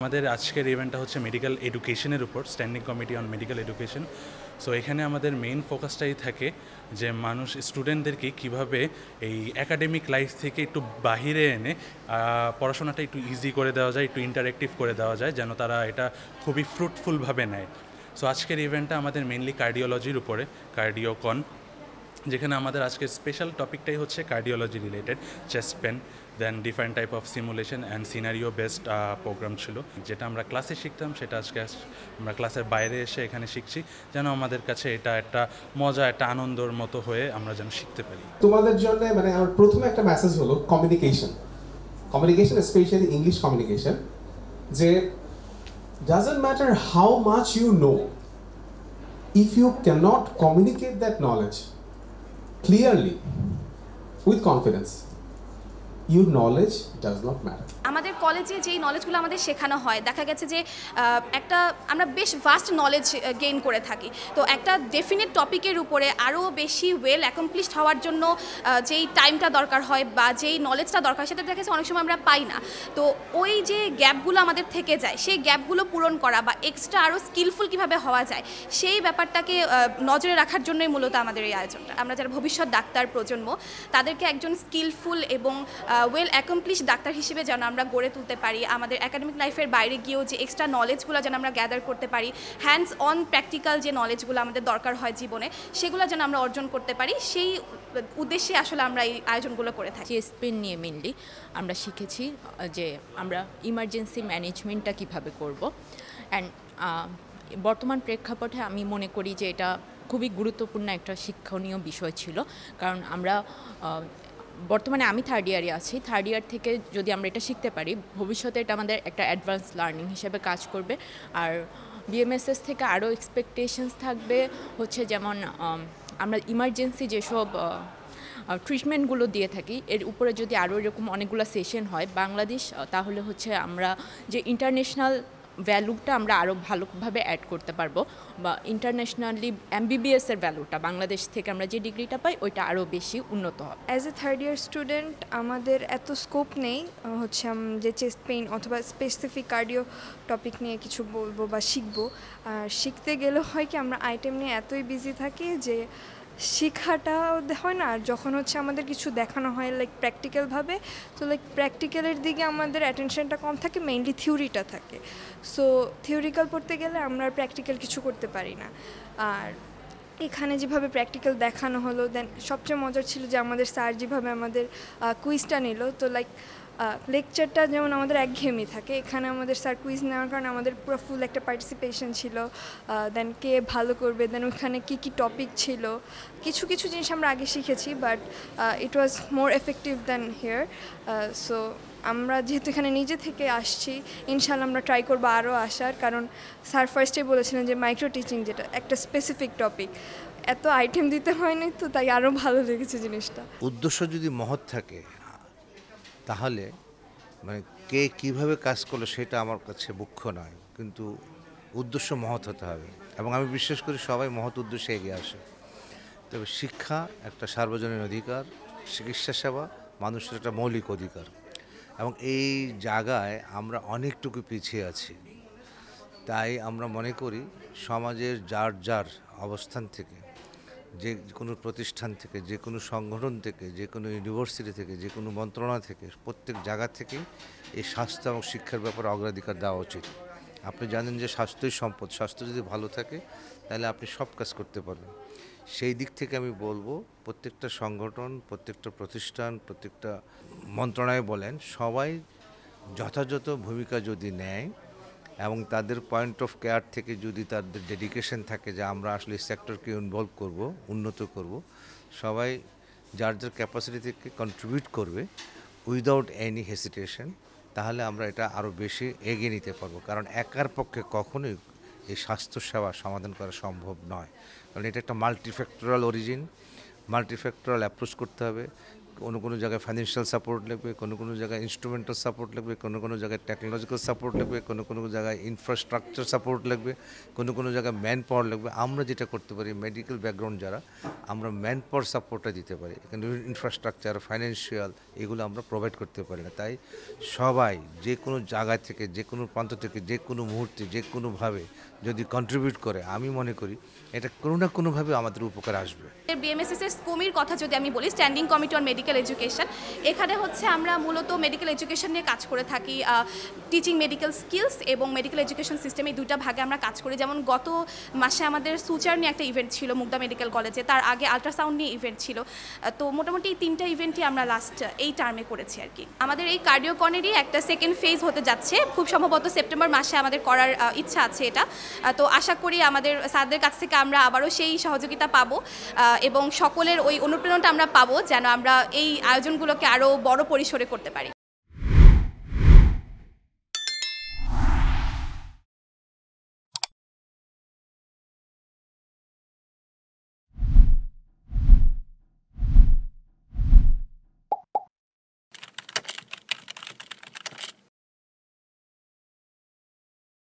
আমাদের আজকের ইভেন্টটা হচ্ছে মেডিকেল এডুকেশনের উপর, standing committee on medical education. So এখানে আমাদের মেইন ফোকাসটাই থাকে যে মানুষ স্টুডেন্টদেরকে কিভাবে এই একাডেমিক লাইফ থেকে একটু বাহিরে এনে পড়াশোনাটা একটু ইজি করে দেওয়া যায়, একটু ইন্টারেক্টিভ করে দেওয়া যায়, যেন তারা এটা খুবই ফ্রুটফুলভাবে নেয়। সো আজকের ইভেন্টটা আমাদের মেইনলি কার্ডিওলজির উপরে, কার্ডিওকন, যেখানে আমাদের আজকের স্পেশাল টপিকটাই হচ্ছে cardiology related, chest pain, then different type of simulation and scenario based program ছিল। যেটা আমরা ক্লাসে শিখতাম সেটা আজকে আমরা ক্লাসের বাইরে এসে এখানে শিখছি, যেন আমাদের কাছে এটা একটা মজা, একটা আনন্দর মতো হয়ে আমরা যেন শিখতে পারি। তোমাদের জন্য মানে আমার প্রথমে একটা মেসেজ হলো কমিউনিকেশন, স্পেশালি ইংলিশ কমিউনিকেশন, যে doesn't matter how much you know, if you cannot communicate that knowledge clearly with confidence, your knowledge does not matter. আমাদের কলেজে যেই নলেজগুলো আমাদের শেখানো হয়, দেখা গেছে যে একটা আমরা বেশ ভাস্ট নলেজ গেইন করে থাকি। তো একটা ডেফিনিট টপিকের উপরে আরও বেশি ওয়েল অ্যাকমপ্লিশড হওয়ার জন্য যেই টাইমটা দরকার হয় বা যেই নলেজটা দরকার, সেটা দেখা গেছে অনেক সময় আমরা পাই না। তো ওই যে গ্যাপগুলো আমাদের থেকে যায়, সেই গ্যাপগুলো পূরণ করা বা এক্সট্রা আরও স্কিলফুল কীভাবে হওয়া যায়, সেই ব্যাপারটাকে নজরে রাখার জন্যই মূলত আমাদের এই আয়োজনটা। আমরা যারা ভবিষ্যৎ ডাক্তার প্রজন্ম, তাদেরকে একজন স্কিলফুল এবং ওয়েল অ্যাকমপ্লিশ ডাক্তার হিসেবে যেন আমরা গড়ে তুলতে পারি, আমাদের একাডেমিক লাইফের বাইরে গিয়েও যে এক্সট্রা নলেজগুলো যেন আমরা গ্যাদার করতে পারি, হ্যান্ডস অন প্র্যাকটিক্যাল যে নলেজগুলো আমাদের দরকার হয় জীবনে, সেগুলো যেন আমরা অর্জন করতে পারি, সেই উদ্দেশ্যে আসলে আমরা এই আয়োজনগুলো করে থাকি। চেস্ট পেন নিয়ে মেনলি আমরা শিখেছি যে আমরা ইমার্জেন্সি ম্যানেজমেন্টটা কিভাবে করব। অ্যান্ড বর্তমান প্রেক্ষাপটে আমি মনে করি যে এটা খুবই গুরুত্বপূর্ণ একটা শিক্ষণীয় বিষয় ছিল, কারণ আমরা বর্তমানে আমি থার্ড ইয়ারে আছি। থার্ড ইয়ার থেকে যদি আমরা এটা শিখতে পারি, ভবিষ্যতে এটা আমাদের একটা অ্যাডভান্স লার্নিং হিসেবে কাজ করবে। আর বিএমএসএস থেকে আরও এক্সপেকটেশনস থাকবে হচ্ছে, যেমন আমরা ইমার্জেন্সি যেসব ট্রিটমেন্টগুলো দিয়ে থাকি, এর উপরে যদি আরও এরকম অনেকগুলো সেশন হয় বাংলাদেশ, তাহলে হচ্ছে আমরা যে ইন্টারন্যাশনাল ভ্যালুটা আমরা আরও ভালোভাবে অ্যাড করতে পারবো, বা ইন্টারন্যাশনালি এমবিবিএসের ভ্যালুটা বাংলাদেশ থেকে আমরা যে ডিগ্রিটা পাই ওইটা আরও বেশি উন্নত হবে। As a third year student আমাদের এত স্কোপ নেই হচ্ছে যে চেস্ট পেইন অথবা স্পেসিফিক কার্ডিও টপিক নিয়ে কিছু বলবো বা শিখবো। আর শিখতে গেলে হয় কি, আমরা আইটেম নিয়ে এতই বিজি থাকি যে শেখাটা হয় না। আর যখন হচ্ছে আমাদের কিছু দেখানো হয় লাইক প্র্যাকটিক্যালভাবে, তো লাইক প্র্যাকটিক্যালের দিকে আমাদের অ্যাটেনশনটা কম থাকে, মেইনলি থিওরিটা থাকে। সো থিওরিক্যাল পড়তে গেলে আমরা প্র্যাকটিক্যাল কিছু করতে পারি না। আর এখানে যেভাবে প্র্যাকটিক্যাল দেখানো হলো, দেন সবচেয়ে মজার ছিল যে আমাদের স্যার যেভাবে আমাদের কুইজটা নিল, তো লাইক লেকচারটা যেমন আমাদের একঘেয়েমি থাকে, এখানে আমাদের স্যার কুইজ নেওয়ার কারণে আমাদের পুরো ফুল একটা পার্টিসিপেশন ছিল। দেন কে ভালো করবে, দেন ওখানে কী কী টপিক ছিল, কিছু কিছু জিনিস আমরা আগে শিখেছি, but it was more effective than here. So আমরা যেহেতু এখানে নিজে থেকে আসছি, ইনশাল্লাহ আমরা ট্রাই করবো আরও আসার, কারণ স্যার ফার্স্টে বলেছিলেন যে মাইক্রো টিচিং যেটা একটা স্পেসিফিক টপিক, এত আইটেম দিতে হয়নি, তো তাই আরও ভালো লেগেছে জিনিসটা। উদ্দেশ্য যদি মহৎ থাকে, তাহলে মানে কে কীভাবে কাজ করলো সেটা আমার কাছে মুখ্য নয়, কিন্তু উদ্দেশ্য মহৎ হতে হবে। এবং আমি বিশ্বাস করি সবাই মহৎ উদ্দেশ্যে এগিয়ে আসে। তবে শিক্ষা একটা সার্বজনীন অধিকার, চিকিৎসা সেবা মানুষের একটা মৌলিক অধিকার, এবং এই জায়গায় আমরা অনেকটুকু পিছিয়ে আছি। তাই আমরা মনে করি সমাজের যার যার অবস্থান থেকে, যে কোনো প্রতিষ্ঠান থেকে, যে কোনো সংগঠন থেকে, যে কোনো ইউনিভার্সিটি থেকে, যে কোনো মন্ত্রণালয় থেকে, প্রত্যেক জায়গা থেকে এই স্বাস্থ্য এবং শিক্ষার ব্যাপারে অগ্রাধিকার দেওয়া উচিত। আপনি জানেন যে স্বাস্থ্যই সম্পদ, স্বাস্থ্য যদি ভালো থাকে তাহলে আপনি সব কাজ করতে পারবেন। সেই দিক থেকে আমি বলবো প্রত্যেকটা সংগঠন, প্রত্যেকটা প্রতিষ্ঠান, প্রত্যেকটা মন্ত্রণালয় বলেন, সবাই যথাযথ ভূমিকা যদি নেয় এবং তাদের পয়েন্ট অফ কেয়ার থেকে যদি তাদের ডেডিকেশন থাকে যে আমরা আসলে এই সেক্টরকে ইনভলভ করব, উন্নত করব, সবাই যার যার ক্যাপাসিটি থেকে কন্ট্রিবিউট করবে উইদাউট এনি হেসিটেশন, তাহলে আমরা এটা আরও বেশি এগিয়ে নিতে পারবো। কারণ একার পক্ষে কখনোই এই স্বাস্থ্যসেবা সমাধান করা সম্ভব নয়, কারণ এটা একটা মাল্টিফ্যাক্টরাল অরিজিন, মাল্টিফ্যাক্টরাল অ্যাপ্রোচ করতে হবে। কোনো কোনো জায়গায় ফাইন্যান্সিয়াল সাপোর্ট লাগবে, কোনো কোনো জায়গায় ইনস্ট্রুমেন্টাল সাপোর্ট লাগবে, কোনো কোনো জায়গায় টেকনোলজিক্যাল সাপোর্ট লাগবে, কোনো কোনো জায়গায় ইনফ্রাস্ট্রাকচার সাপোর্ট লাগবে, কোনো কোনো জায়গায় ম্যান পাওয়ার লাগবে। আমরা যেটা করতে পারি মেডিকেল ব্যাকগ্রাউন্ড যারা, আমরা ম্যান পাওয়ার সাপোর্টটা দিতে পারি, এখানে ইনফ্রাস্ট্রাকচার ফাইন্যান্সিয়াল এগুলো আমরা প্রোভাইড করতে পারি না। তাই সবাই যে কোনো জায়গা থেকে, যে কোনো প্রান্ত থেকে, যে কোনো মুহূর্তে, যে কোনোভাবে যদি কন্ট্রিবিউট করে, আমি মনে করি এটা কোনো না কোনোভাবে আমাদের উপকার আসবে। বিএমএসএস এর স্কুমির কথা যদি আমি বলি, standing committee on medical education, এখানে হচ্ছে আমরা মূলত মেডিকেল এডুকেশন নিয়ে কাজ করে থাকি। টিচিং মেডিকেল স্কিলস এবং মেডিকেল এডুকেশন সিস্টেম এই দুইটা ভাগে আমরা কাজ করি। যেমন গত মাসে আমাদের সুচার নিয়ে একটা ইভেন্ট ছিল মুগদা মেডিকেল কলেজে, তার আগে আল্ট্রাসাউন্ড নিয়ে ইভেন্ট ছিল। তো মোটামুটি এই 3টা ইভেন্টই আমরা লাস্ট এই টার্মে করেছি আর কি। আমাদের এই কার্ডিওকনেরই একটা সেকেন্ড ফেজ হতে যাচ্ছে, খুব সম্ভবত সেপ্টেম্বর মাসে আমাদের করার ইচ্ছা আছে এটা। তো আশা করি আমাদের স্যারদের কাছ থেকে আমরা আবারও সেই সহযোগিতা পাবো এবং সকলের ওই অনুপ্রেরণাটা আমরা পাবো যেন আমরা এই আয়োজনগুলোকে আরও বড় পরিসরে করতে পারি।